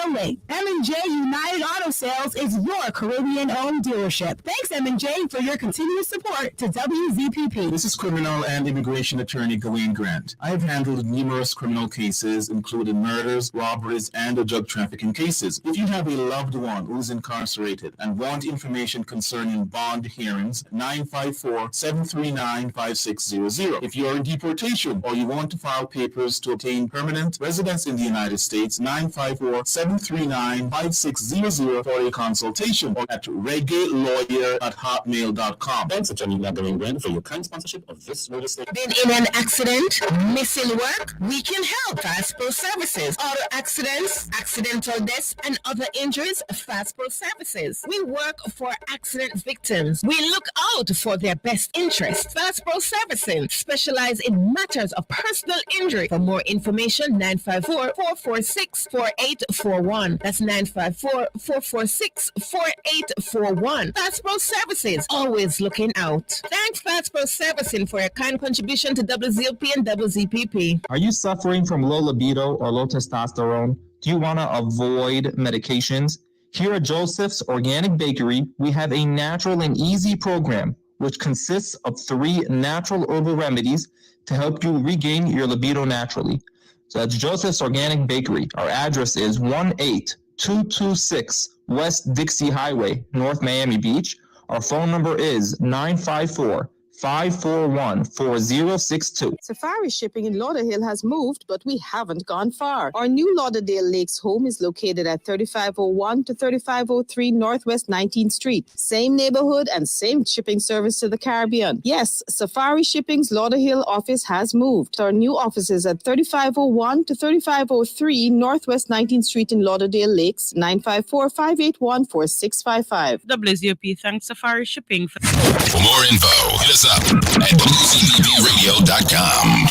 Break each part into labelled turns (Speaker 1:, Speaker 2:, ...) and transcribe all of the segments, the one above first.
Speaker 1: only. M&J United Auto Sales is your Caribbean-owned dealership. Thanks, M&J, for your continuous support to WZPP.
Speaker 2: This is criminal and immigration attorney Gawain Grant. I have handled numerous criminal cases, including murders, robberies, and drug trafficking cases. If you have a loved one who is incarcerated and want information concerning bond hearings, 954-739-5600. If you are in deportation or you want to file papers to obtain permanent residence in the United States, 954-739-5600 for a consultation, or at reggaelawyer@hotmail.com.
Speaker 3: Thanks, Attorney Gawain Grant, for your kind sponsorship of this radio station.
Speaker 1: Been in an accident? Missing work? We can help. Fast Pro Services. Auto accidents, accidental deaths, and other injuries. Fast Pro Services. We work for accident victims. We look out for their best interests. Fast Pro Services specialize in matters of personal injury. For more information, 954-446-4841. That's 954-446-4841. Fast Pro Services, always looking out. Thanks, Fast Pro Services, for your kind contribution to WZLP and WZPP.
Speaker 4: Are you suffering from low libido or low testosterone? Do you want to avoid medications? Here at Joseph's Organic Bakery, we have a natural and easy program which consists of 3 natural herbal remedies to help you regain your libido naturally. So that's Joseph's Organic Bakery. Our address is 18226 West Dixie Highway, North Miami Beach. Our phone number is 954-541-4062.
Speaker 5: Safari Shipping in Lauderdale has moved, but we haven't gone far. Our new Lauderdale Lakes home is located at 3501 to 3503 Northwest 19th Street. Same neighborhood and same shipping service to the Caribbean. Yes, Safari Shipping's Lauderdale office has moved. Our new office is at 3501 to 3503 Northwest 19th Street in Lauderdale Lakes, 954-581-4655.
Speaker 6: WZOP thanks Safari Shipping.
Speaker 7: For more info, hit us up at WZPPradio.com.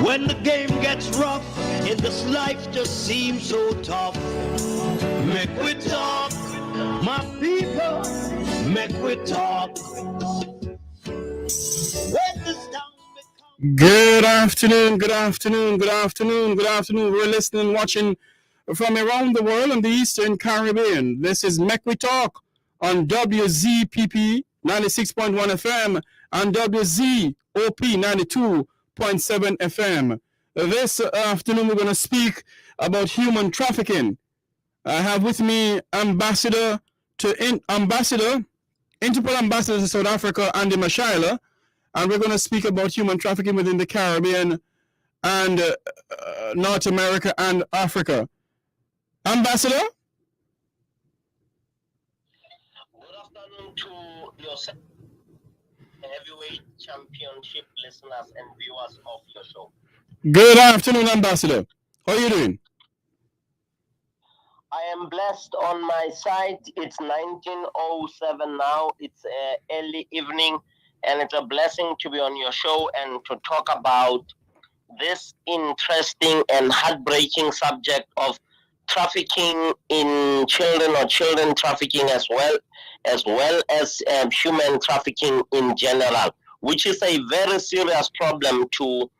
Speaker 8: When the game gets rough and this life just seems so tough, make we talk, my people, make we talk.
Speaker 9: Good afternoon, good afternoon, good afternoon, good afternoon. We're listening and watching from around the world in the Eastern Caribbean. This is Make We Talk on WZPP 96.1 FM and WZOP 92.7 FM. This afternoon we're going to speak about human trafficking. I have with me Interpol Ambassador to South Africa, Andy Mashaile, and we're going to speak about human trafficking within the Caribbean and North America and Africa. Ambassador?
Speaker 10: Good afternoon to your heavyweight championship listeners and viewers of your show.
Speaker 9: Good afternoon, Ambassador. How are you doing?
Speaker 10: I am blessed on my side. It's 19:07 now. It's early evening, and it's a blessing to be on your show and to talk about this interesting and heartbreaking subject of trafficking in children or children trafficking as well as human trafficking in general, which is a very serious problem to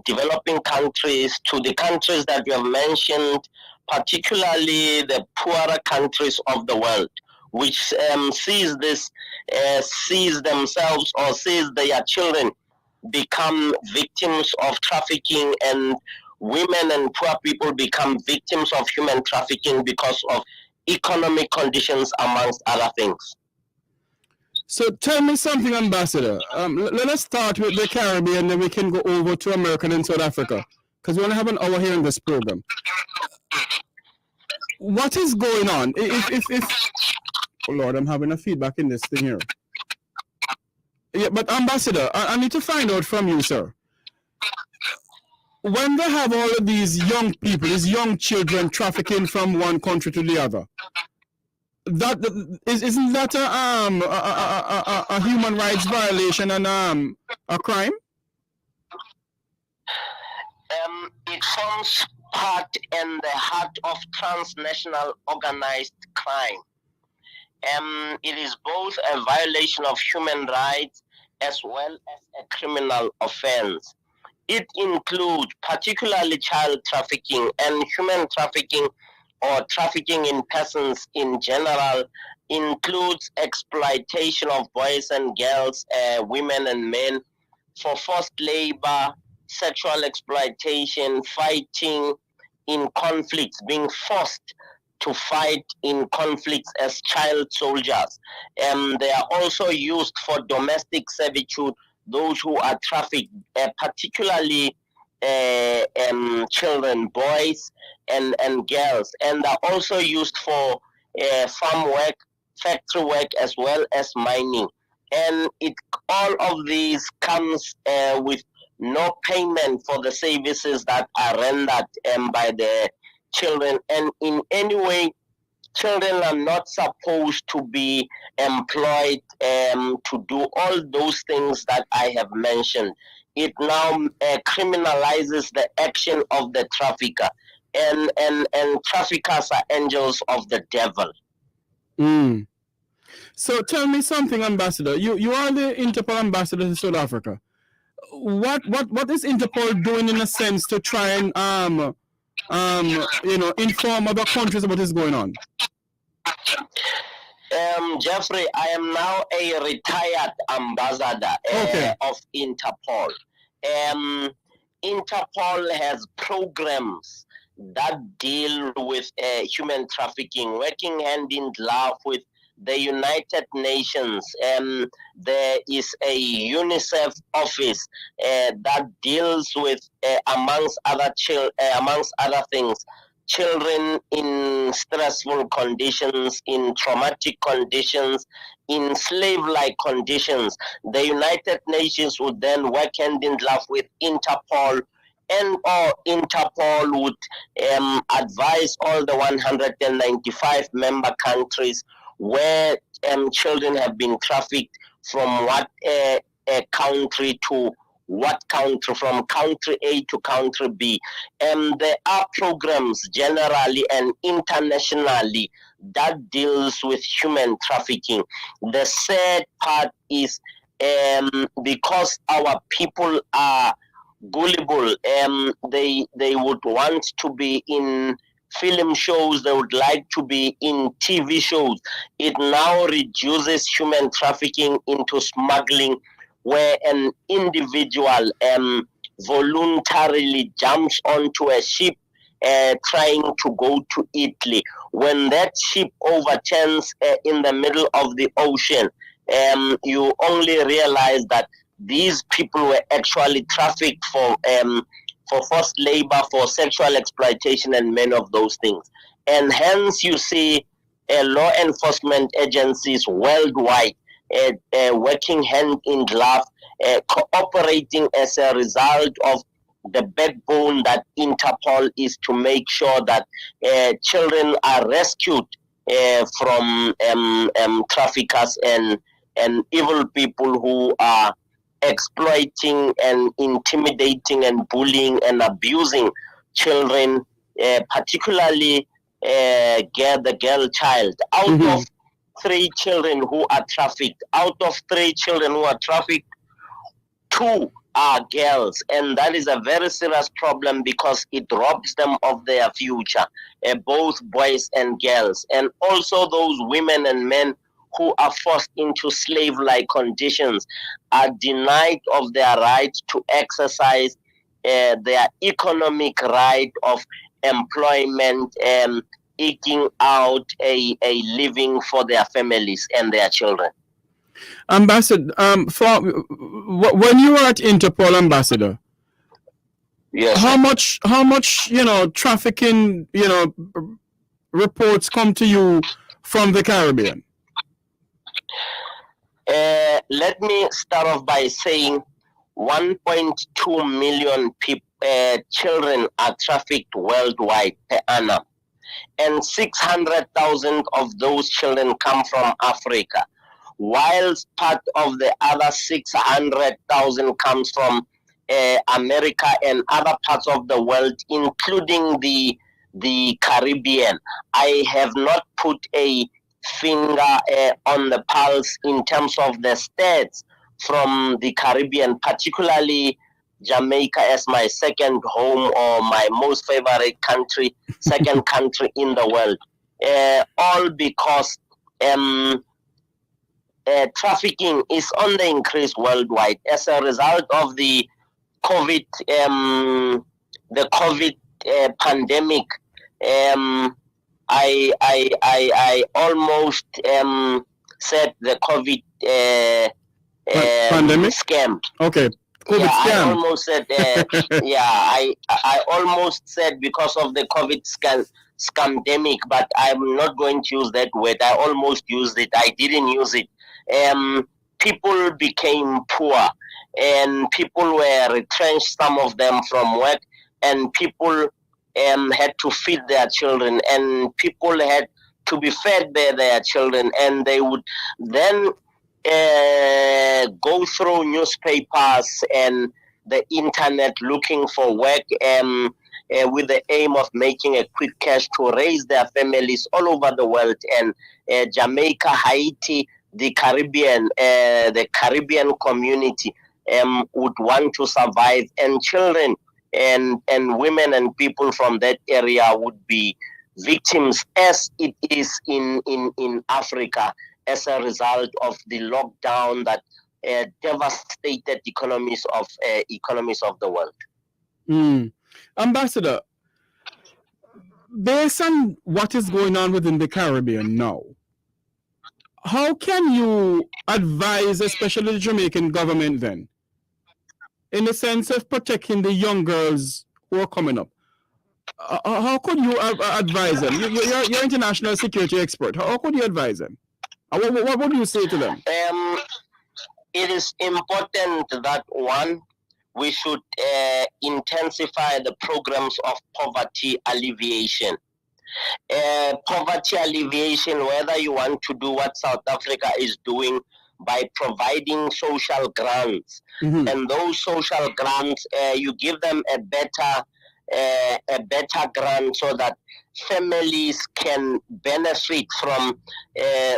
Speaker 10: developing countries, to the countries that you have mentioned, particularly the poorer countries of the world, which sees themselves or sees their children become victims of trafficking, and women and poor people become victims of human trafficking because of economic conditions, amongst other things.
Speaker 9: So tell me something, Ambassador. Let us start with the Caribbean, then we can go over to America and South Africa, because we only have an hour here in this program. What is going on? Oh Lord, I'm having a feedback in this thing here. Yeah, but Ambassador, I need to find out from you, sir. When they have all of these young people, these young children trafficking from one country to the other, isn't that a human rights violation and a crime?
Speaker 10: It forms part and the heart of transnational organized crime. It is both a violation of human rights as well as a criminal offense. It includes particularly child trafficking and human trafficking, or trafficking in persons in general, includes exploitation of boys and girls, women and men for forced labor, sexual exploitation, fighting in conflicts, being forced to fight in conflicts as child soldiers. They are also used for domestic servitude, those who are trafficked, particularly children, boys and girls, and are also used for farm work, factory work, as well as mining. And all of these comes with no payment for the services that are rendered by the children, and in any way children are not supposed to be employed to do all those things that I have mentioned. It now criminalizes the action of the trafficker, and traffickers are angels of the devil.
Speaker 9: So tell me something, Ambassador. You are the Interpol ambassador to South Africa. What is Interpol doing in a sense to try and inform other countries about what's going on?
Speaker 10: Jeffrey, I am now a retired ambassador of Interpol. Interpol has programs that deal with human trafficking, working hand in glove with the United Nations. There is a UNICEF office that deals with, amongst other things, children in stressful conditions, in traumatic conditions, in slave-like conditions. The United Nations would then work hand in glove with Interpol, and or Interpol would advise all the 195 member countries where children have been trafficked from what country to what country, from country A to country B. There are programs generally and internationally that deals with human trafficking. The sad part is because our people are gullible, they would want to be in film shows, they would like to be in TV shows. It now reduces human trafficking into smuggling, where an individual voluntarily jumps onto a ship trying to go to Italy. When that ship overturns in the middle of the ocean, you only realize that these people were actually trafficked for forced labor, for sexual exploitation, and many of those things. And hence you see law enforcement agencies worldwide working hand in glove, cooperating as a result of the backbone that Interpol is to make sure that children are rescued from traffickers and evil people who are exploiting and intimidating and bullying and abusing children, particularly the girl child. Out of 3 children who are trafficked, 2 are girls, and that is a very serious problem because it robs them of their future, both boys and girls, and also those women and men who are forced into slave-like conditions are denied of their right to exercise their economic right of employment, eking out a living for their families and their children.
Speaker 9: Ambassador, when you were at Interpol, Ambassador,
Speaker 10: yes,
Speaker 9: how much trafficking reports come to you from the Caribbean?
Speaker 10: Let me start off by saying 1.2 million children are trafficked worldwide per annum, and 600,000 of those children come from Africa, whilst part of the other 600,000 comes from America and other parts of the world, including the Caribbean. I have not put a finger on the pulse in terms of the stats from the Caribbean, particularly Jamaica as my second home or my most favorite country, second country in the world. All because trafficking is on the increase worldwide as a result of the COVID pandemic. I almost said the COVID
Speaker 9: pandemic
Speaker 10: scam.
Speaker 9: Okay. COVID scam.
Speaker 10: I almost said I almost said because of the COVID scamdemic, but I'm not going to use that word. I almost used it. I didn't use it. People became poor, and people were retrenched, some of them from work, and people had to feed their children, and people had to be fed by their children, and they would then go through newspapers and the internet looking for work with the aim of making a quick cash to raise their families all over the world. And Jamaica, Haiti, the Caribbean community would want to survive, and children and women and people from that area would be victims, as it is in Africa, as a result of the lockdown that devastated economies of the world.
Speaker 9: Ambassador, based on what is going on within the Caribbean now, how can you advise, especially the Jamaican government then, in the sense of protecting the young girls who are coming up? How could you advise them? You're international security expert. How could you advise them? What would you say to them?
Speaker 10: It is important that, one, we should intensify the programs of poverty alleviation. Poverty alleviation, whether you want to do what South Africa is doing by providing social grants, and those social grants, you give them a better grant so that families can benefit from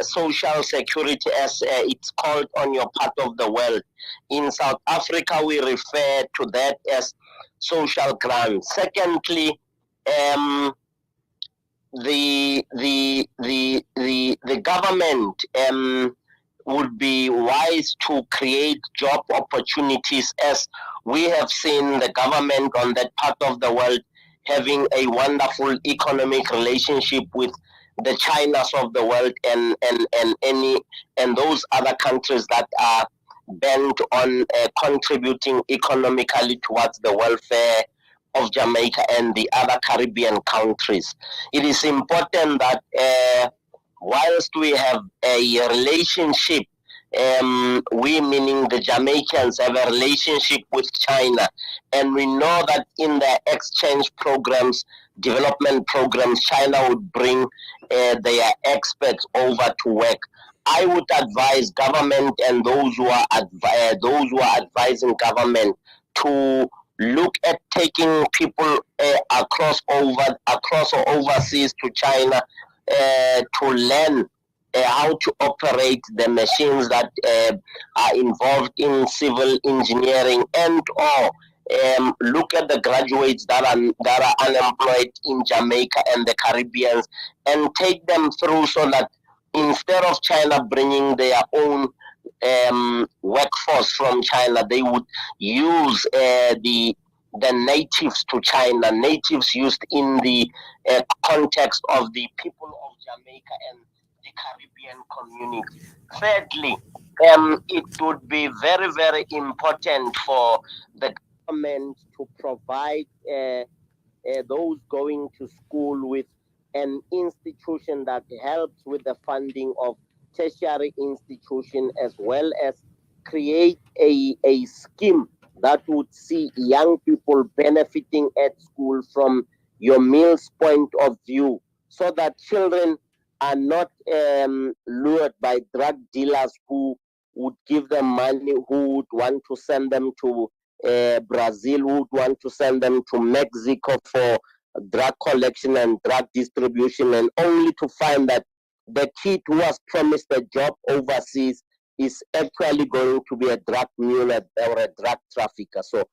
Speaker 10: social security, as it's called on your part of the world. In South Africa, we refer to that as social grants. Secondly, the government would be wise to create job opportunities, as we have seen the government on that part of the world having a wonderful economic relationship with the Chinas of the world and those other countries that are bent on contributing economically towards the welfare of Jamaica and the other Caribbean countries. It is important that whilst we have a relationship, we, meaning the Jamaicans, have a relationship with China, and we know that in their exchange programs, development programs, China would bring their experts over to work. I would advise government and those who are advising government to look at taking people across or overseas to China to learn how to operate the machines that are involved in civil engineering, and or look at the graduates that are unemployed in Jamaica and the Caribbean, and take them through, so that instead of China bringing their own workforce from China, they would use the natives to China, natives used in the context of the people of Jamaica and the Caribbean community. Thirdly, it would be very, very important for the government to provide those going to school with an institution that helps with the funding of tertiary institution, as well as create a scheme that would see young people benefiting at school from your meals point of view, so that children are not lured by drug dealers who would give them money, who would want to send them to Brazil would want to send them to Mexico for drug collection and drug distribution, and only to find that the kid who was promised a job overseas is actually going to be a drug mule or a drug trafficker. So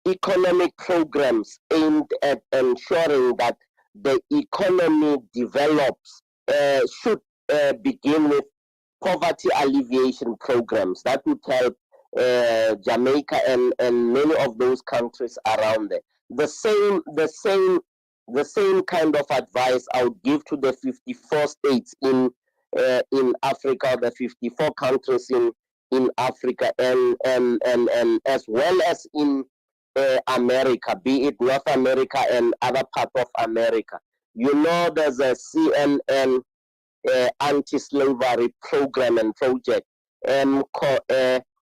Speaker 10: economic programs aimed at ensuring that the economy develops should begin with poverty alleviation programs that would help Jamaica and many of those countries around there. The same kind of advice I would give to the 54 states in Africa, the 54 countries in Africa, and as well as in America, be it North America and other parts of America. You know, there's a CNN anti-slavery program and project,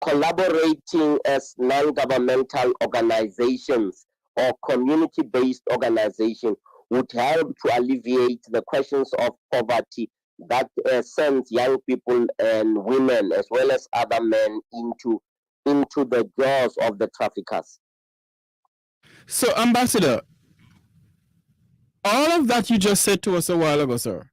Speaker 10: collaborating as non-governmental organizations or community-based organizations would help to alleviate the questions of poverty that sends young people and women as well as other men into the jaws of the traffickers.
Speaker 9: So, Ambassador, all of that you just said to us a while ago, sir,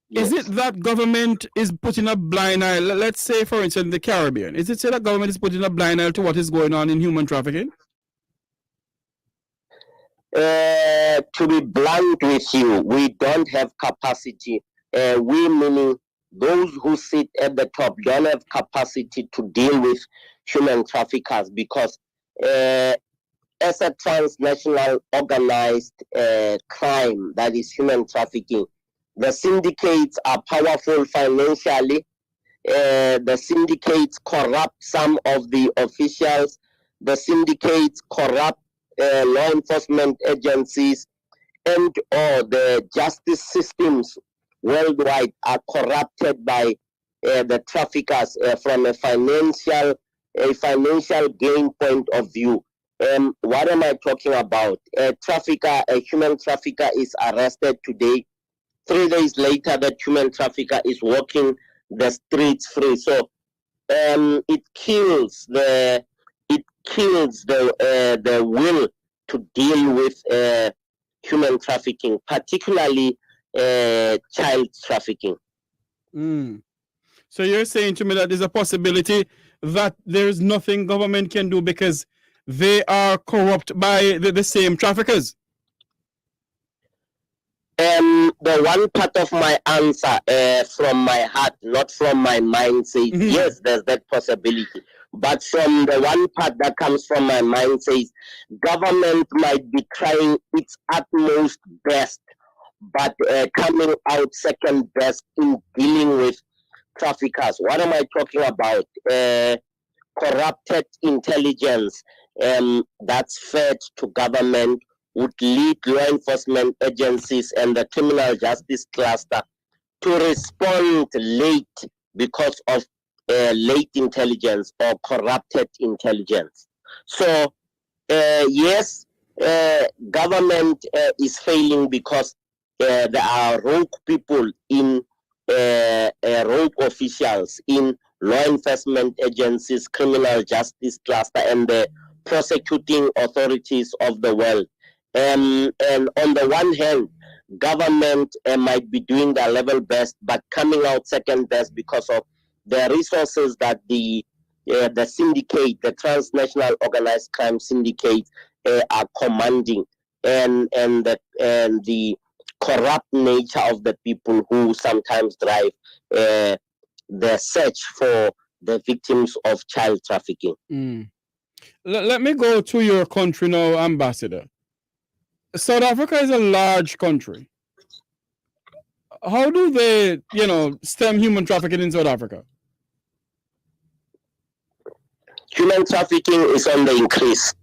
Speaker 9: yes. Is it that government is putting a blind eye? Let's say, for instance, the Caribbean. Is it that government is putting a blind eye to what is going on in human trafficking?
Speaker 10: To be blunt with you, we don't have capacity. We, meaning those who sit at the top, don't have capacity to deal with human traffickers because as a transnational organized crime that is human trafficking, the syndicates are powerful financially. The syndicates corrupt some of the officials. The syndicates corrupt law enforcement agencies, and the justice systems worldwide are corrupted by the traffickers from a financial gain point of view. What am I talking about? A human trafficker is arrested today. 3 days later, that human trafficker is walking the streets free. So it kills the will to deal with human trafficking, particularly child trafficking.
Speaker 9: So you're saying to me that there's a possibility that there's nothing government can do because they are corrupt by the same traffickers?
Speaker 10: The one part of my answer from my heart, not from my mind, says yes, there's that possibility. But from the one part that comes from my mind says government might be trying its utmost best, but coming out second best in dealing with traffickers. What am I talking about? Corrupted intelligence that's fed to government would lead law enforcement agencies and the criminal justice cluster to respond late because of late intelligence or corrupted intelligence. So, yes, government is failing because there are rogue people in rogue officials in law enforcement agencies, criminal justice cluster, and the prosecuting authorities of the world. And on the one hand, government might be doing their level best, but coming out second best because of the resources that the syndicate, the transnational organized crime syndicate, are commanding, and the corrupt nature of the people who sometimes drive the search for the victims of child trafficking.
Speaker 9: Let me go to your country now, Ambassador. South Africa is a large country. How do they, stem human trafficking in South Africa?
Speaker 10: Human trafficking is on the increase.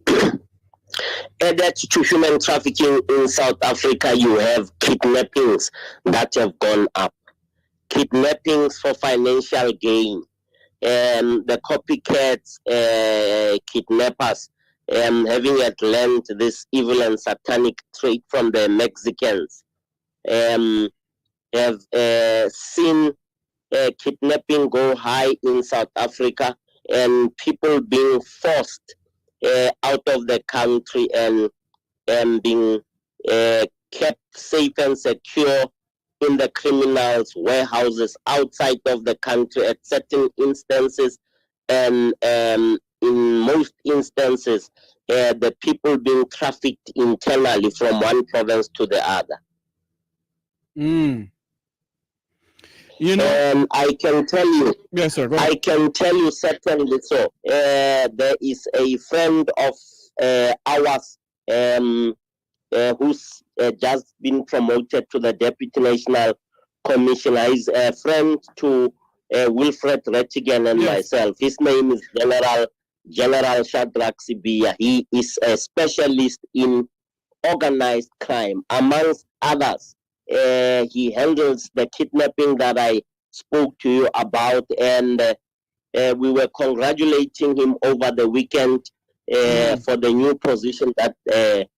Speaker 10: Added to human trafficking in South Africa, you have kidnappings that have gone up. Kidnappings for financial gain. The copycats, kidnappers, having learned this evil and satanic trait from the Mexicans, have seen kidnapping go high in South Africa, and people being forced out of the country and being kept safe and secure in the criminals' warehouses outside of the country at certain instances, and in most instances, the people being trafficked internally from one province to the other.
Speaker 9: You know,
Speaker 10: and I can tell you,
Speaker 9: yes, sir. Go ahead.
Speaker 10: I can tell you certainly so. There is a friend of ours who's just been promoted to the Deputy National Commissioner. He's a friend to Wilfred Rettigan and myself. His name is General Shadrach Sibia. He is a specialist in organized crime, amongst others. He handles the kidnapping that I spoke to you about, and we were congratulating him over the weekend for the new position that the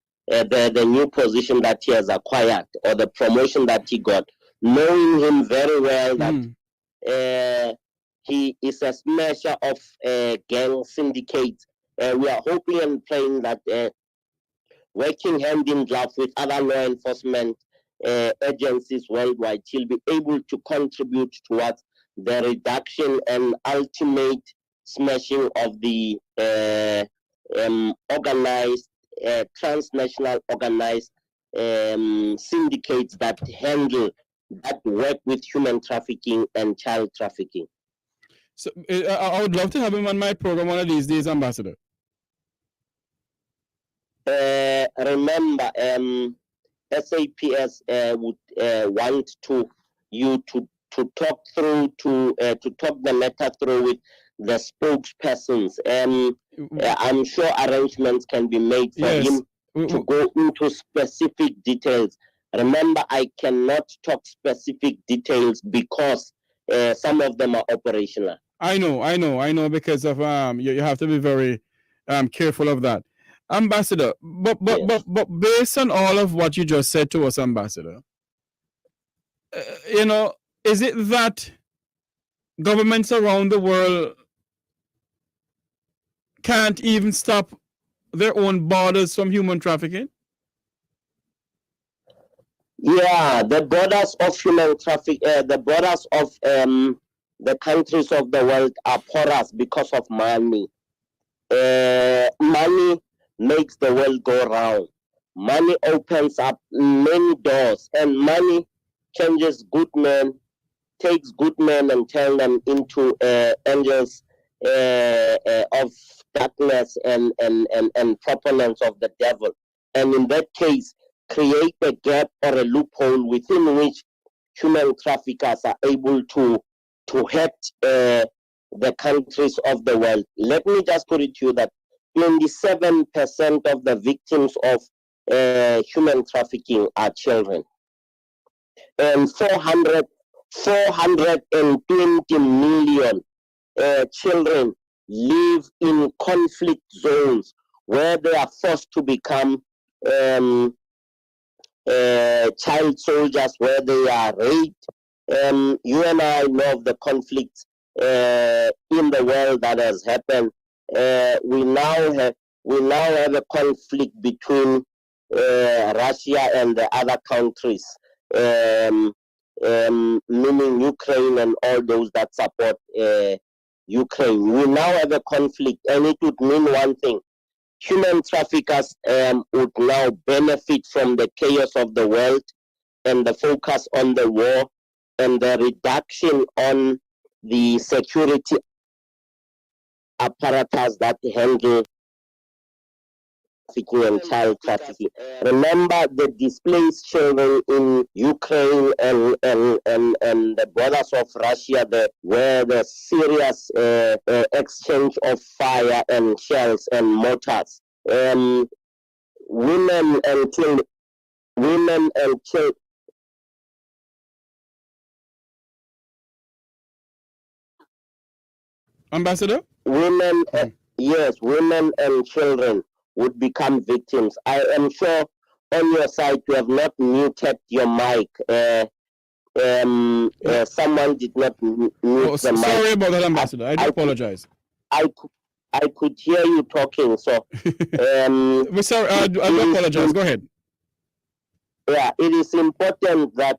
Speaker 10: new position that he has acquired, or the promotion that he got, knowing him very well that he is a smasher of gang syndicates. We are hoping and praying that working hand in glove with other law enforcement agencies worldwide, he'll be able to contribute towards the reduction and ultimate smashing of the organized, transnational organized syndicates that work with human trafficking and child trafficking.
Speaker 9: So I would love to have him on my program one of these days, Ambassador.
Speaker 10: Remember, SAPS would want you to talk through to talk the matter through with the spokespersons. I'm sure arrangements can be made for him to go into specific details. Remember, I cannot talk specific details because some of them are operational.
Speaker 9: I know, because of you have to be very careful of that, Ambassador. But based on all of what you just said to us, Ambassador, is it that governments around the world can't even stop their own borders from human trafficking?
Speaker 10: Yeah, the borders of human traffic, the borders of the countries of the world are porous because of money. Money makes the world go round. Money opens up many doors, and money changes good men, takes good men and turns them into angels of darkness and proponents of the devil. And in that case, create a gap or a loophole within which human traffickers are able to hurt the countries of the world. Let me just put it to you that 27% of the victims of human trafficking are children. And 420 million children live in conflict zones where they are forced to become child soldiers, where they are raped. You and I know of the conflicts in the world that has happened. We now have a conflict between Russia and the other countries, meaning Ukraine and all those that support Ukraine. We now have a conflict, and it would mean one thing. Human traffickers would now benefit from the chaos of the world and the focus on the war and the reduction on the security apparatus that handle trafficking and child trafficking. Remember the displaced children in Ukraine and the borders of Russia, where the serious exchange of fire and shells and mortars. Women and children.
Speaker 9: Ambassador?
Speaker 10: Women and children would become victims. I am sure on your side you have not muted your mic. Someone did not mute the mic.
Speaker 9: Sorry about that, Ambassador. I do apologize.
Speaker 10: I could hear you talking. So,
Speaker 9: sorry, I do apologize. Go ahead.
Speaker 10: Yeah, it is important that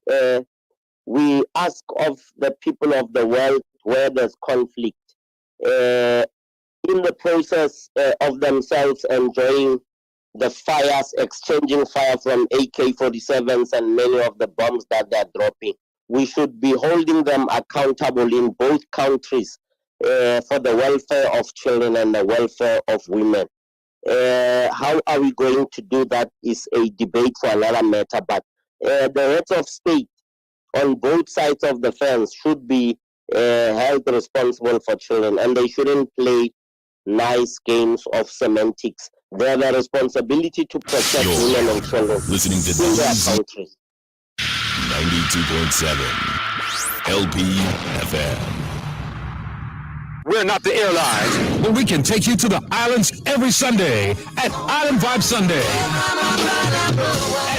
Speaker 10: we ask of the people of the world where there's conflict, in the process of themselves enjoying the fires, exchanging fire from AK-47s and many of the bombs that they're dropping. We should be holding them accountable in both countries for the welfare of children and the welfare of women. How are we going to do that is a debate for another matter, but the heads of state on both sides of the fence should be held responsible for children, and they shouldn't play nice games of semantics. They have a responsibility to protect women and children
Speaker 7: listening to
Speaker 10: in their countries.
Speaker 7: 92.7 LP FM.
Speaker 11: We're not the airlines, but we can take you to the islands every Sunday at Island Vibe Sunday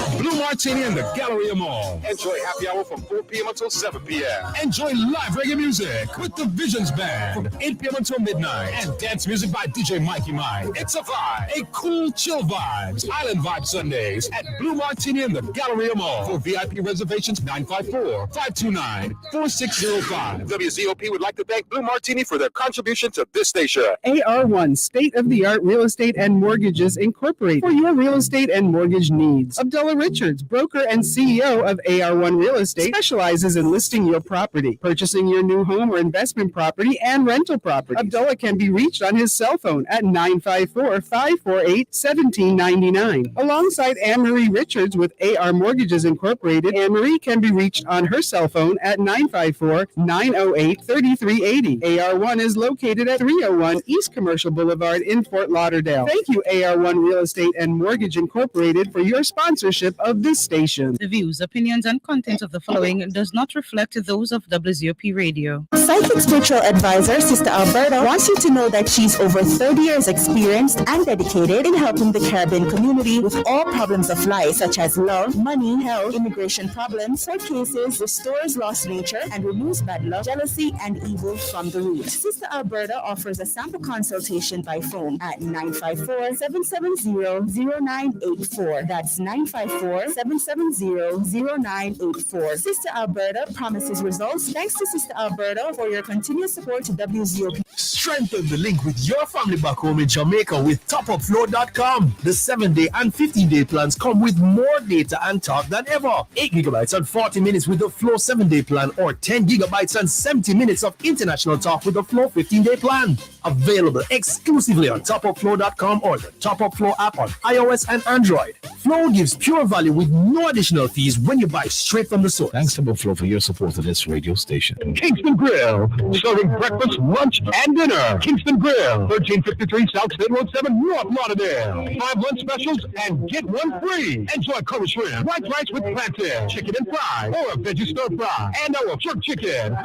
Speaker 11: at Blue Martini in the Galleria Mall. Enjoy happy hour from 4 p.m. until 7 p.m. Enjoy live reggae music with the Visions Band from 8 p.m. until midnight. And dance music by DJ Mikey Mike. It's a vibe, a cool, chill vibes. Island Vibe Sundays at Blue Martini in the Galleria Mall. For VIP reservations, 954-529-4605. WZOP would like to thank Blue Martini for their contribution to this station.
Speaker 12: AR1, state-of-the-art real estate and mortgages incorporated for your real estate and mortgage needs. Abdullah Richards, broker and CEO of AR1 Real Estate, specializes in listing your property, purchasing your new home or investment property, and rental property. Abdullah can be reached on his cell phone at 954-548-1799. Alongside Anne-Marie Richards with AR Mortgages Incorporated, Anne-Marie can be reached on her cell phone at 954-908-3380. AR1 is located at 301 East Commercial Boulevard in Fort Lauderdale. Thank you, AR1 Real Estate and Mortgage Incorporated, for your sponsorship of this station.
Speaker 6: The views, opinions, and contents of the following does not reflect those of WZOP Radio.
Speaker 13: Psychic Spiritual Advisor Sister Alberta wants you to know that she's over 30 years experienced and dedicated in helping the Caribbean community with all problems of life, such as love, money, health, immigration problems, court cases, restores lost nature, and removes bad luck, jealousy, and evil from the root. Sister Alberta offers a sample consultation by phone at 954-770-0984. That's 954-770-0984. Sister Alberta promises results. Thanks to Sister Alberta for your continued support to WZOP.
Speaker 14: Strengthen the link with your family back home in Jamaica with topupflow.com. The 7-day and 15-day plans come with more data and talk than ever. 8 gigabytes and 40 minutes with the Flow 7-day plan, or 10 gigabytes and 70 minutes of international talk with the Flow 15-day plan. Available exclusively on topupflow.com or the Top Up Flow app on iOS and Android. Flow gives pure value with no additional fees when you buy straight from the source.
Speaker 11: Thanks to Flow for your support of this radio station. Kingston Grill, serving breakfast, lunch, and dinner. Kingston Grill, 1353 South State Road 7, North Lauderdale. 5 lunch specials and get one free. Enjoy curry shrimp, white rice with plantain, chicken and fries, or a veggie stir fry, and our jerk chicken.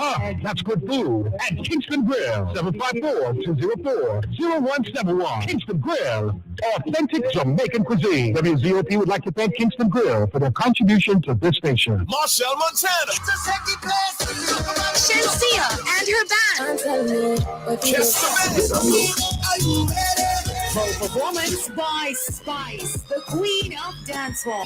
Speaker 11: That's good food at Kingston Grill, 754-204-0171. Kingston Grill, authentic Jamaican cuisine. WZOP would like to thank Kingston Grill for their contribution to this station.
Speaker 15: Marshall, Montana.
Speaker 16: Shensia and her band.
Speaker 15: Are you ready?
Speaker 16: For performance by Spice, the queen of dancehall.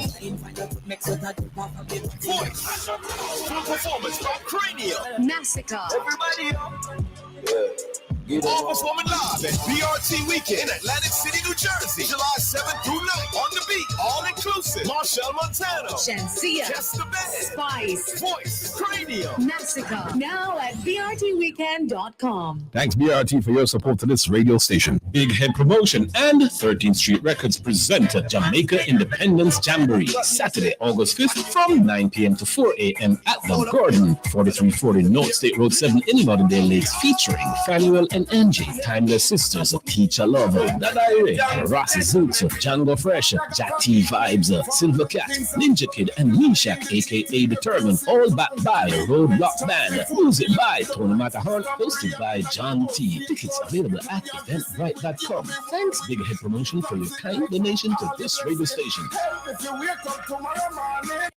Speaker 15: Performance by Cranium.
Speaker 16: Massacre.
Speaker 15: Everybody up. All performing live at BRT Weekend in Atlantic City, New Jersey, July 7th through 9th. On the beat, all inclusive. Marshall Montano,
Speaker 16: Shensia,
Speaker 15: Just the Band,
Speaker 16: Spice,
Speaker 15: Voice, Cranium,
Speaker 16: Massacre. Now at BRTweekend.com.
Speaker 11: Thanks BRT for your support to this radio station.
Speaker 3: Big Head Promotion and 13th Street Records present Jamaica Independence Jamboree, Saturday, August 5th from 9 p.m. to 4 a.m. at the Gordon, 4340 North State Road 7 in Lauderdale Lakes, featuring Fanuel and Angie, Timeless Sisters, Teacher Love, Dadaire, Ross Zoots, Django Fresh, Jack T Vibes, Silver Cat, Ninja Kid, and Nishak, aka Determined, all backed by Roadblock Band. Music by Tony Matterhorn, hosted by John T. Tickets available at eventbrite.com. Thanks, Big Head Promotion, for your kind donation to this radio station.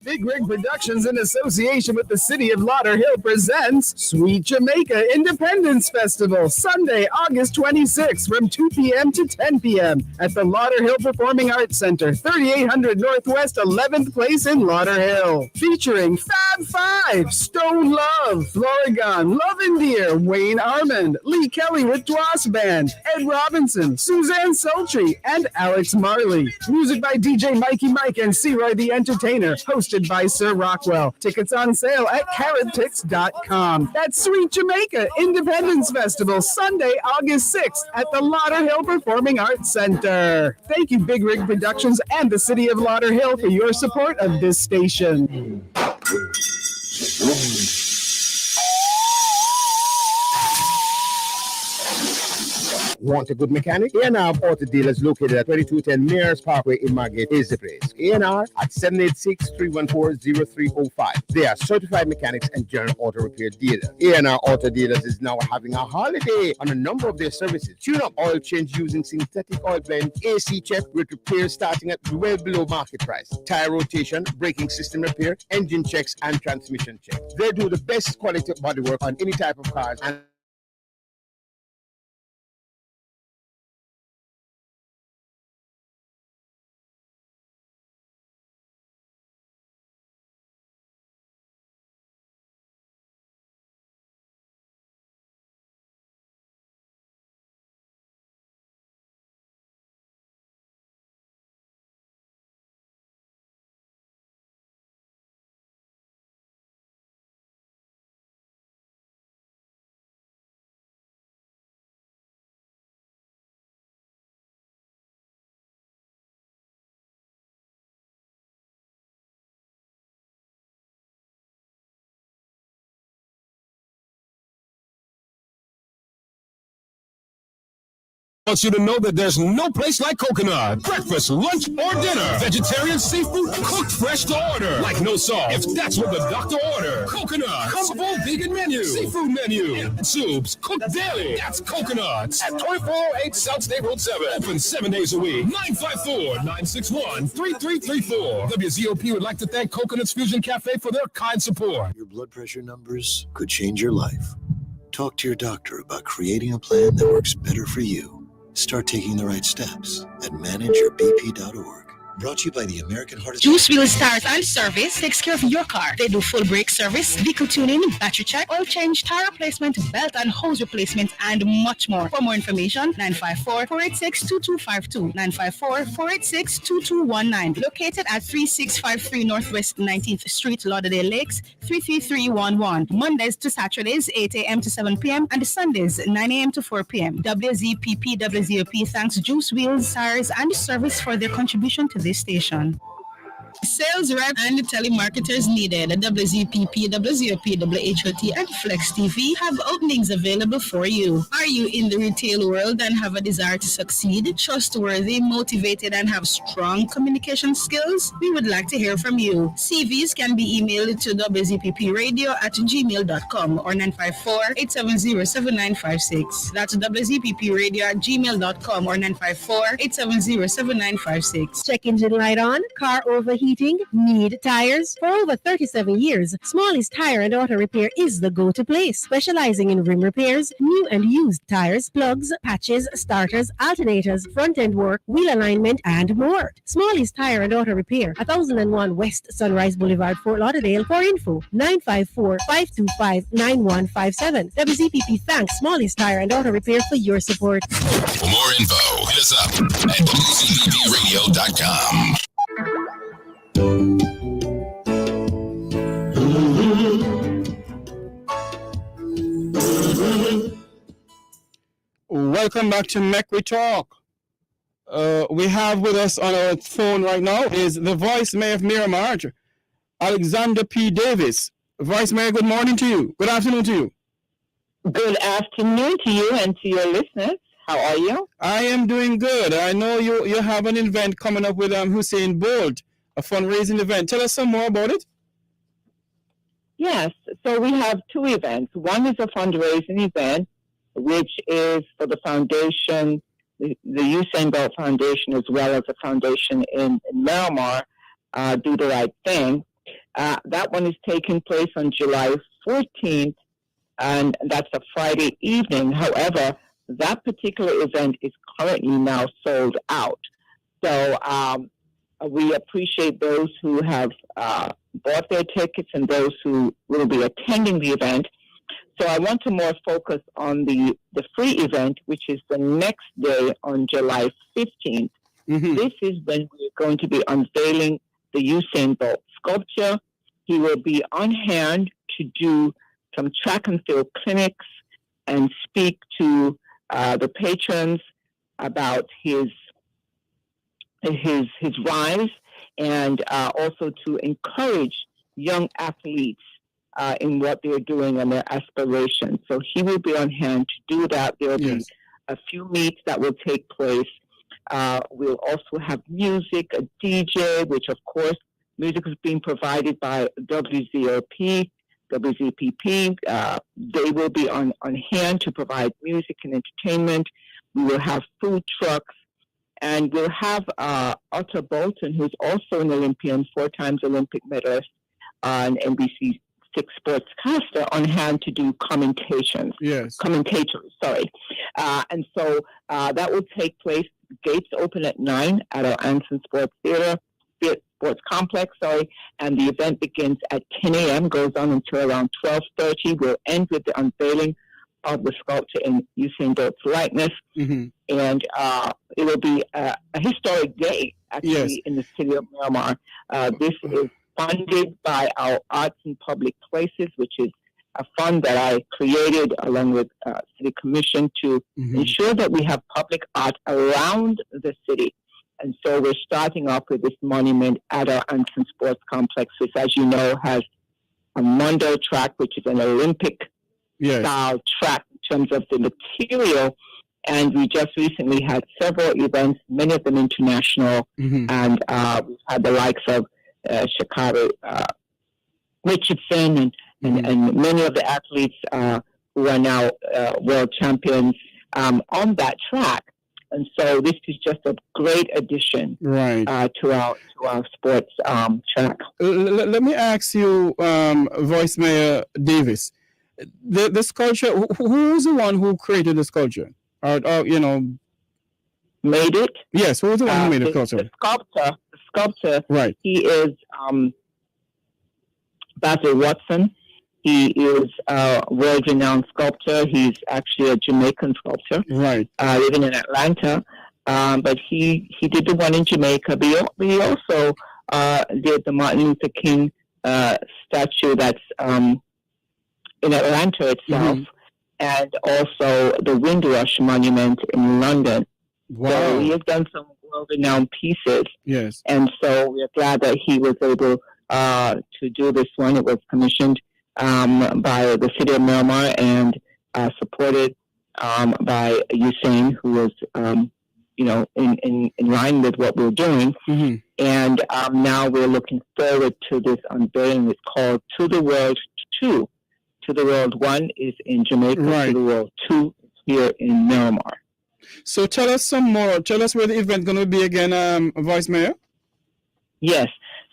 Speaker 12: Big Rig Productions, in association with the City of Lauderhill, presents Sweet Jamaica Independence Festival, Sunday, August 26th, from 2 p.m. to 10 p.m. at the Lauderhill Performing Arts Center, 3800 Northwest 11th Place in Lauderhill. Featuring Fab Five, Stone Love, Florigon, Love and Dear, Wayne Armand, Lee Kelly with Dwas Band, Ed Robinson, Suzanne Sultry, and Alex Marley. Music by DJ Mikey Mike and C-Roy the Entertainer, hosted by Sir Rockwell. Tickets on sale at carrottix.com. That's Sweet Jamaica Independence Festival, Sunday, August 6th at the Lauderhill Performing Arts Center. Thank you, Big Rig Productions and the City of Lauderhill, for your support of this station.
Speaker 17: Want a good mechanic? A&R Auto Dealers located at 2210 Mears Parkway in Margate is the place. A&R at 786-314-0305. They are certified mechanics and general auto repair dealers. A&R Auto Dealers is now having a holiday on a number of their services. Tune-up, oil change using synthetic oil blend, AC check with repairs starting at well below market price. Tire rotation, braking system repair, engine checks, and transmission checks. They do the best quality bodywork on any type of cars and
Speaker 11: wants you to know that there's no place like Coconut. Breakfast, lunch, or dinner. Vegetarian seafood cooked fresh to order. Like no salt, if that's what the doctor ordered. Coconut. Full vegan menu. Seafood menu. And soups cooked daily. That's Coconuts. At 2408 South State Road 7. Open 7 days a week. 954-961-3334. WZOP would like to thank Coconuts Fusion Cafe for their kind support.
Speaker 18: Your blood pressure numbers could change your life. Talk to your doctor about creating a plan that works better for you. Start taking the right steps at manageyourbp.org. Brought to you by the American Heart Association.
Speaker 19: Juice Wheels Tires and Service takes care of your car. They do full brake service, vehicle tuning, battery check, oil change, tire replacement, belt and hose replacement, and much more. For more information, 954-486-2252, 954-486-2219. Located at 3653 Northwest 19th Street, Lauderdale Lakes, 33311. Mondays to Saturdays, 8 a.m. to 7 p.m. and Sundays, 9 a.m. to 4 p.m. WZOP thanks Juice Wheels Tires and Service for their contribution to this station.
Speaker 1: Sales rep and telemarketers needed. WZPP, WZOP, WHOT, and Flex TV have openings available for you. Are you in the retail world and have a desire to succeed? Trustworthy, motivated, and have strong communication skills? We would like to hear from you. CVs can be emailed to wzppradio@gmail.com or 954-870-7956. That's wzppradio@gmail.com or 954-870-7956.
Speaker 20: Check engine light on, car overheating, need tires. For over 37 years, Smalley's Tire and Auto Repair is the go-to place, specializing in rim repairs, new and used tires, plugs, patches, starters, alternators, front-end work, wheel alignment, and more. Smalley's Tire and Auto Repair, 1001 West Sunrise Boulevard, Fort Lauderdale. For info, 954-525-9157. WZPP thanks Smalley's Tire and Auto Repair for your support.
Speaker 7: For more info, hit us up at WZPPradio.com.
Speaker 9: Welcome back to Mech We Talk. We have with us on our phone right now is the Vice Mayor of Miramar, Alexander P. Davis. Vice Mayor, good morning to you. Good afternoon to you.
Speaker 21: Good afternoon to you and to your listeners. How are you?
Speaker 9: I am doing good. I know you have an event coming up with Hussein Bolt a fundraising event. Tell us some more about it.
Speaker 21: Yes, so we have two events. One is a fundraising event, which is for the foundation, the Usain Bolt Foundation, as well as a foundation in Miramar, Do the Right Thing. That one is taking place on July 14th, and that's a Friday evening. However, that particular event is currently now sold out. So we appreciate those who have bought their tickets and those who will be attending the event. So I want to more focus on the free event, which is the next day on July 15th. This is when we're going to be unveiling the Usain Bolt sculpture. He will be on hand to do some track and field clinics and speak to the patrons about his rise, and also to encourage young athletes in what they're doing and their aspirations. So he will be on hand to do that. There will be a few meets that will take place. We'll also have music, a DJ, which of course, music is being provided by WZPP. They will be on hand to provide music and entertainment. We will have food trucks. And we'll have Otto Bolton, who's also an Olympian, 4-time Olympic medalist, an NBC 6 sportscaster, on hand to do commentators. And so that will take place. Gates open at 9 at our Anson Sports Complex, and the event begins at 10 a.m., goes on until around 12:30. We'll end with the unveiling of the sculpture in Usain Bolt's likeness. And it will be a historic day, actually, in the city of Miramar. This is funded by our Arts and Public Places, which is a fund that I created along with City Commission to ensure that we have public art around the city. And so we're starting off with this monument at our Anson Sports Complex, which, as you know, has a Mondo track, which is an Olympic style track in terms of the material. And we just recently had several events, many of them international, and we've had the likes of Chicago Richardson and many of the athletes who are now world champions on that track. And so this is just a great addition to our sports track.
Speaker 9: Let me ask you, Vice Mayor Davis, the sculpture, who is the one who created the sculpture? Or
Speaker 21: made it?
Speaker 9: Yes, who was the one who made the sculpture?
Speaker 21: The sculptor, he is Basil Watson. He is a world-renowned sculptor. He's actually a Jamaican sculptor, living in Atlanta. But he did the one in Jamaica. But he also did the Martin Luther King statue that's in Atlanta itself, and also the Windrush Monument in London.
Speaker 9: Wow.
Speaker 21: So he has done some world-renowned pieces.
Speaker 9: Yes.
Speaker 21: And so we're glad that he was able to do this one. It was commissioned by the city of Miramar and supported by Usain, who was, in line with what we're doing. And now we're looking forward to this unveiling. It's called To the World 2. To the World 1 is in Jamaica. To the World 2 is here in Miramar.
Speaker 9: So tell us some more. Tell us where the event is going to be again, Vice Mayor.
Speaker 21: Yes.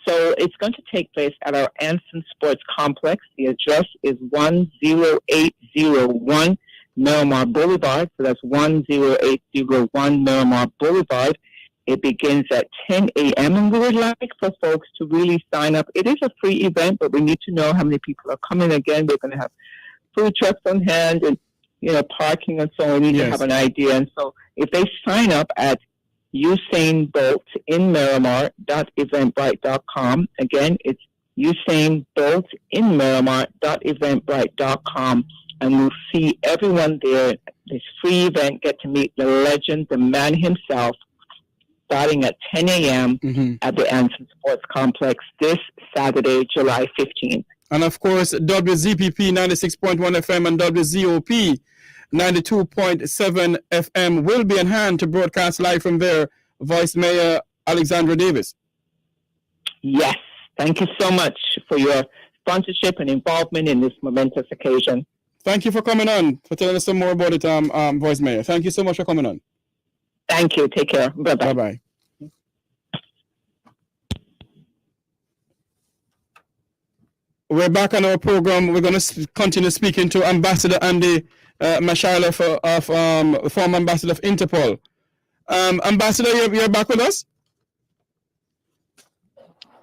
Speaker 21: So it's going to take place at our Anson Sports Complex. The address is 10801 Miramar Boulevard. So that's 10801 Miramar Boulevard. It begins at 10 a.m. and we would like for folks to really sign up. It is a free event, but we need to know how many people are coming. Again, we're going to have food trucks on hand and, parking and so on. We need to have an idea. And so if they sign up at Usain Bolt in Miramar.eventbrite.com. Again, it's Usain Bolt in Miramar.eventbrite.com. And we'll see everyone there. This free event, get to meet the legend, the man himself, starting at 10 a.m. at the Anson Sports Complex this Saturday, July 15th.
Speaker 9: And of course, WZPP 96.1 FM and WZOP 92.7 FM will be in hand to broadcast live from there. Vice Mayor Alexandra Davis.
Speaker 21: Yes. Thank you so much for your sponsorship and involvement in this momentous occasion.
Speaker 9: Thank you for coming on, for telling us some more about it, Vice Mayor. Thank you so much for coming on.
Speaker 21: Thank you. Take care. Bye-bye.
Speaker 9: Bye-bye. We're back on our program. We're going to continue speaking to Ambassador Andy Mashaile, former ambassador of Interpol. Ambassador, you're back with us?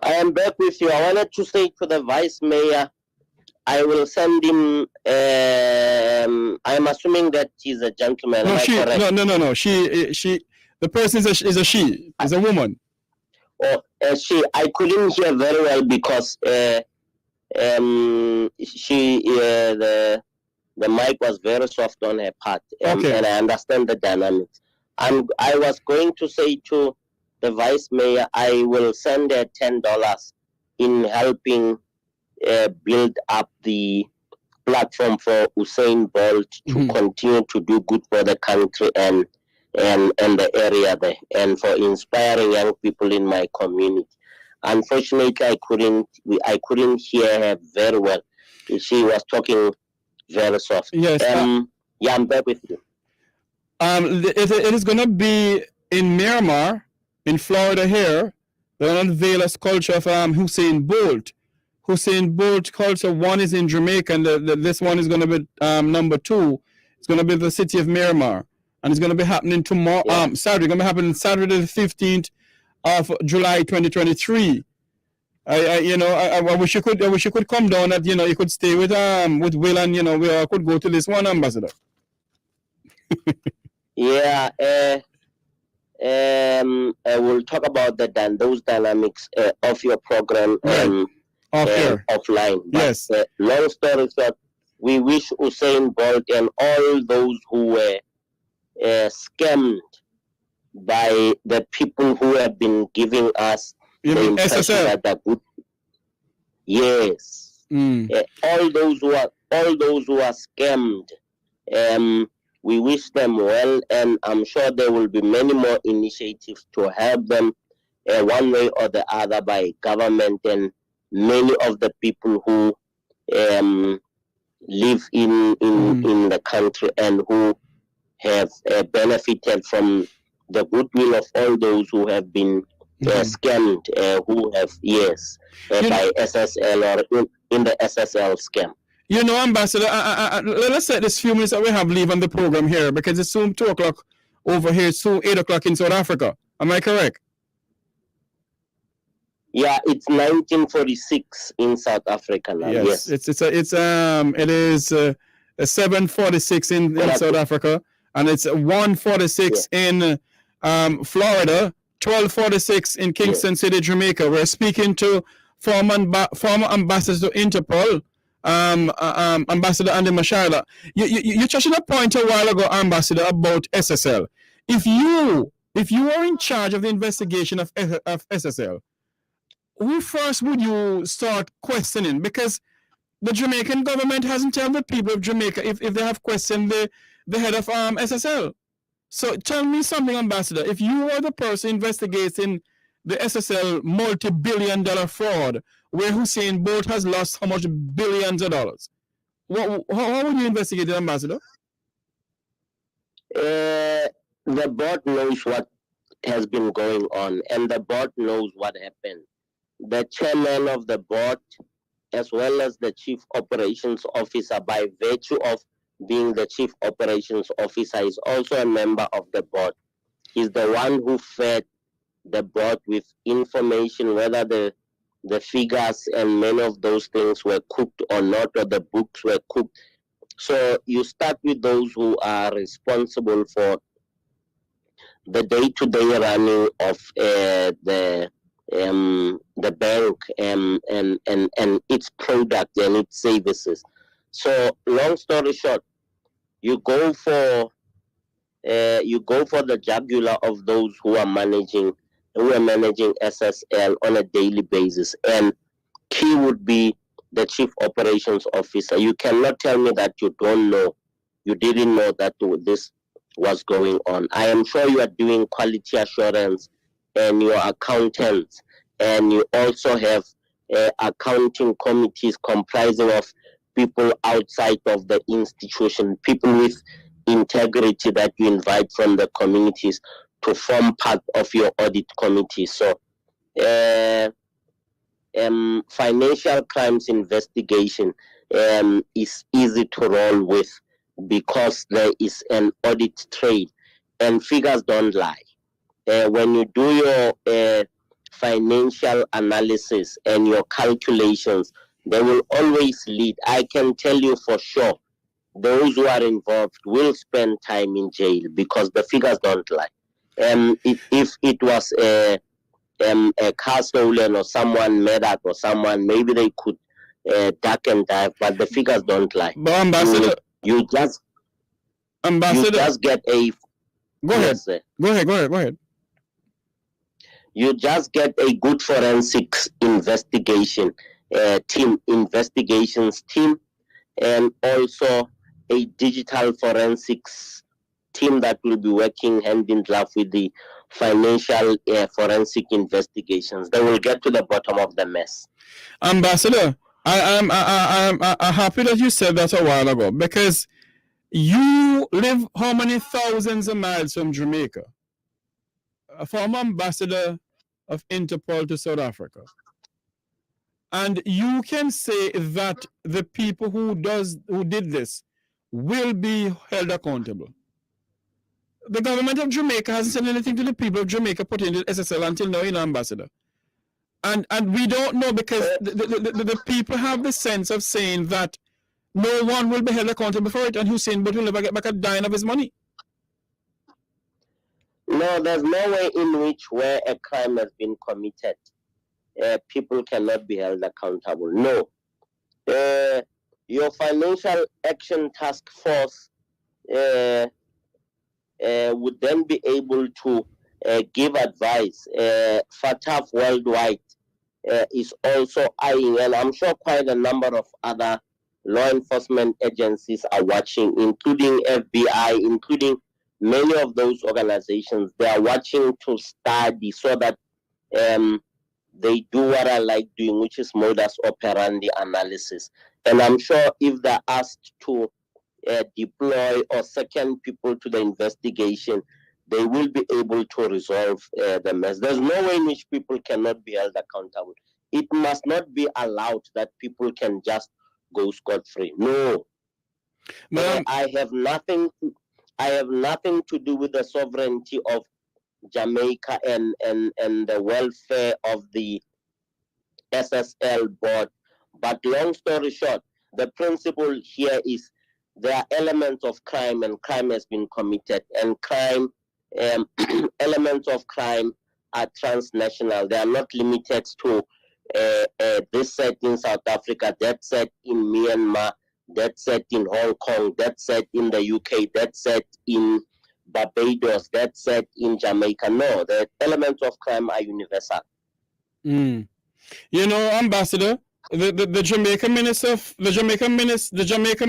Speaker 10: I am back with you. I wanted to say to the Vice Mayor, I will send him. I'm assuming that he's a gentleman.
Speaker 9: No, no. The person is a she. Is a woman.
Speaker 10: Oh, she. I couldn't hear very well because the mic was very soft on her part, and I understand the dynamics. I was going to say to the Vice Mayor, I will send her $10 in helping build up the platform for Usain Bolt to continue to do good for the country and the area there, and for inspiring young people in my community. Unfortunately, I couldn't hear her very well. She was talking very soft.
Speaker 9: Yes.
Speaker 10: Yeah, I'm back with you.
Speaker 9: It is going to be in Miramar, in Florida here. They're going to unveil a sculpture of Usain Bolt. Usain Bolt culture. One is in Jamaica, and this one is going to be number 2. It's going to be the city of Miramar, and it's going to be happening tomorrow. Saturday. It's going to be happening Saturday the 15th of July 2023. I wish you could come down. That you could stay with Will, and we all could go to this one, Ambassador.
Speaker 10: Yeah. We'll talk about those dynamics of your program offline. But,
Speaker 9: yes.
Speaker 10: Long story short, we wish Usain Bolt and all those who were scammed by the people who have been giving us the impression that they're good. Yes. All those who are scammed. We wish them well, and I'm sure there will be many more initiatives to help them one way or the other by government and many of the people who live in the country and who have benefited from the goodwill of all those who have been scammed, who have, by SSL or in the SSL scam.
Speaker 9: Ambassador, let's say this few minutes that we have leave on the program here, because it's soon 2 o'clock over here, soon 8 o'clock in South Africa. Am I correct?
Speaker 10: Yeah, it's 1946 in South Africa now. Yes.
Speaker 9: It is 7:46 in South Africa, and it's 1:46 in Florida, 12:46 in Kingston City, Jamaica. We're speaking to former ambassador to Interpol, Ambassador Andy Mashaile. You touched on a point a while ago, Ambassador, about SSL. If you are in charge of the investigation of SSL, who first would you start questioning? Because the Jamaican government hasn't told the people of Jamaica if they have questioned the head of SSL. So tell me something, Ambassador. If you are the person investigating the SSL multi-billion-dollar fraud, where Usain Bolt has lost how much billions of dollars, how would you investigate it, Ambassador?
Speaker 10: The board knows what has been going on, and the board knows what happened. The chairman of the board, as well as the chief operations officer, by virtue of being the chief operations officer, is also a member of the board. He's the one who fed the board with information, whether the figures and many of those things were cooked or not, or the books were cooked. So you start with those who are responsible for the day-to-day running of the bank and its product and its services. So long story short, you go for the jugular of those who are managing SSL on a daily basis, and key would be the chief operations officer. You cannot tell me that you don't know, you didn't know that this was going on. I am sure you are doing quality assurance, and your accountants and you also have accounting committees comprising of people outside of the institution, people with integrity that you invite from the communities to form part of your audit committee. So financial crimes investigation is easy to roll with because there is an audit trail and figures don't lie. When you do your financial analysis and your calculations, they will always lead. I can tell you for sure, those who are involved will spend time in jail because the figures don't lie. If it was a car stolen or someone murdered or someone, maybe they could duck and dive, but the figures don't lie.
Speaker 9: But Ambassador,
Speaker 10: you just get a...
Speaker 9: Go ahead.
Speaker 10: Yes,
Speaker 9: Go ahead.
Speaker 10: You just get a good forensics investigations team, and also a digital forensics team that will be working hand in glove with the financial forensic investigations. They will get to the bottom of the mess.
Speaker 9: Ambassador, I'm happy that you said that a while ago, because you live how many thousands of miles from Jamaica? A former ambassador of Interpol to South Africa. And you can say that the people who did this will be held accountable. The government of Jamaica hasn't said anything to the people of Jamaica put in the SSL until now, Ambassador. And we don't know, because the people have the sense of saying that no one will be held accountable for it, and Hussein Bolt will never get back a dime of his money.
Speaker 10: No, there's no way in which where a crime has been committed, people cannot be held accountable. No. Your Financial Action Task Force would then be able to give advice. FATF Worldwide is also eyeing, and I'm sure quite a number of other law enforcement agencies are watching, including FBI, including many of those organizations. They are watching to study so that they do what I like doing, which is modus operandi analysis. And I'm sure if they're asked to deploy or second people to the investigation, they will be able to resolve the mess. There's no way in which people cannot be held accountable. It must not be allowed that people can just go scot-free. No. I have nothing to do with the sovereignty of Jamaica and the welfare of the SSL board. But long story short, the principle here is there are elements of crime, and crime has been committed, and crime elements of crime are transnational. They are not limited to this set in South Africa, that set in Myanmar, that set in Hong Kong, that set in the UK, that set in Barbados, that set in Jamaica. No, the elements of crime are universal.
Speaker 9: You know, Ambassador, the Jamaican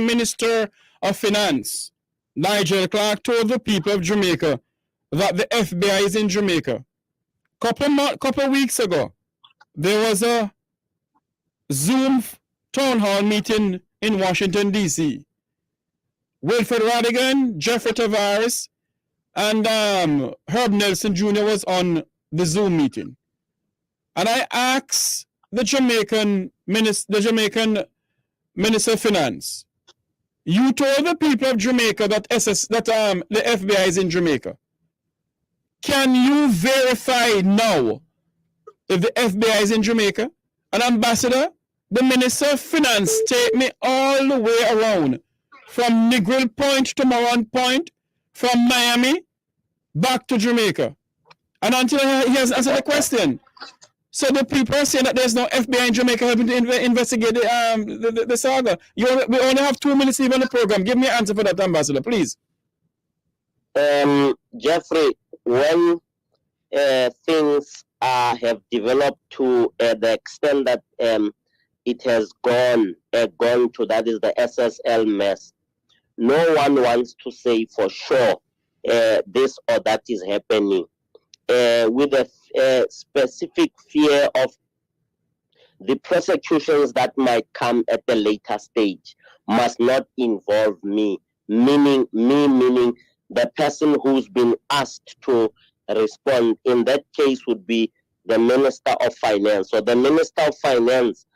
Speaker 9: Minister of Finance, Nigel Clark, told the people of Jamaica that the FBI is in Jamaica. Couple weeks ago, there was a Zoom town hall meeting in Washington, D.C. Wilfred Radigan, Jeffrey Tavares, and Herb Nelson Jr. was on the Zoom meeting. And I asked the Jamaican Minister of Finance, you told the people of Jamaica that the FBI is in Jamaica. Can you verify now if the FBI is in Jamaica? And Ambassador, the Minister of Finance take me all the way around from Negril Point to Moran Point, from Miami back to Jamaica. And until he has answered the question. So the people are saying that there's no FBI in Jamaica helping to investigate the saga. We only have 2 minutes even on the program. Give me an answer for that, Ambassador, please.
Speaker 10: Jeffrey, when things have developed to the extent that it has gone to, that is the SSL mess, no one wants to say for sure this or that is happening. with a specific fear of the prosecutions that might come at the later stage must not involve me, meaning the person who's been asked to respond. In that case would be the Minister of Finance. So the Minister of Finance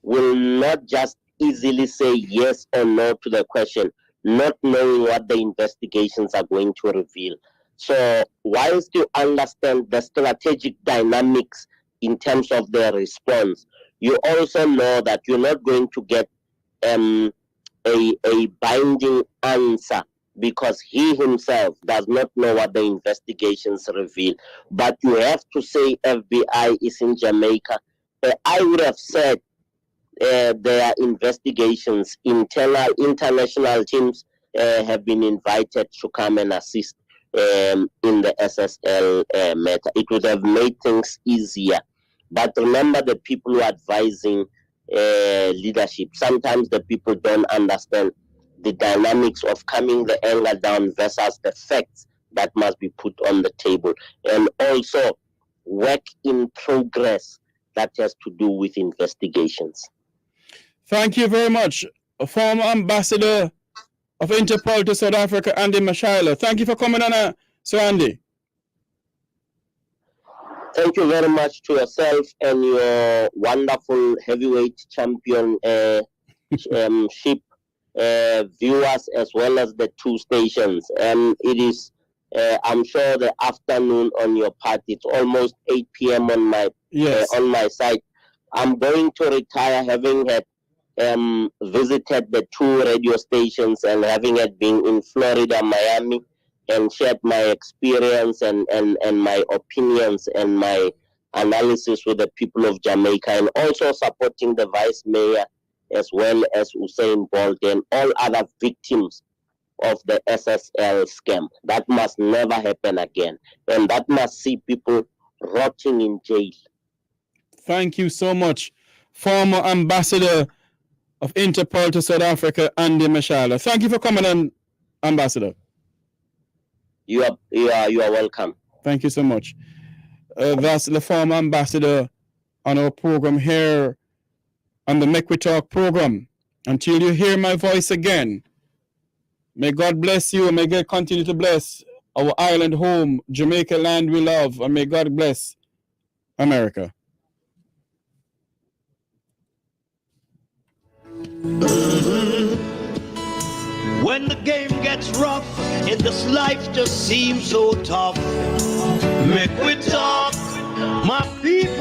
Speaker 10: will not just easily say yes or no to the question, not knowing what the investigations are going to reveal. So whilst you understand the strategic dynamics in terms of their response, you also know that you're not going to get a binding answer because he himself does not know what the investigations reveal. But you have to say FBI is in Jamaica. I would have said their investigations, international teams have been invited to come and assist in the SSL matter. It would have made things easier. But remember, the people who are advising leadership, sometimes the people don't understand the dynamics of coming the anger down versus the facts that must be put on the table. And also work in progress that has to do with investigations.
Speaker 9: Thank you very much, former Ambassador of Interpol to South Africa, Andy Mashaile. Thank you for coming on, Sir Andy.
Speaker 10: Thank you very much to yourself and your wonderful heavyweight champion ship viewers, as well as the two stations. It is, I'm sure, the afternoon on your part. It's almost 8 p.m. on my side. I'm going to retire, having had visited the two radio stations and having it been in Florida, Miami, and shared my experience and my opinions and my analysis with the people of Jamaica, and also supporting the Vice Mayor as well as Usain Bolt and all other victims of the SSL scam. That must never happen again, and that must see people rotting in jail.
Speaker 9: Thank you so much, former Ambassador of Interpol to South Africa, Andy Mashaile. Thank you for coming on, Ambassador.
Speaker 10: You are welcome.
Speaker 9: Thank you so much. That's the former ambassador on our program here on the Make We Talk program. Until you hear my voice again, may God bless you and may God continue to bless our island home, Jamaica land we love, and may God bless America.
Speaker 8: When the game gets rough and this life just seems so tough, make we talk, my people.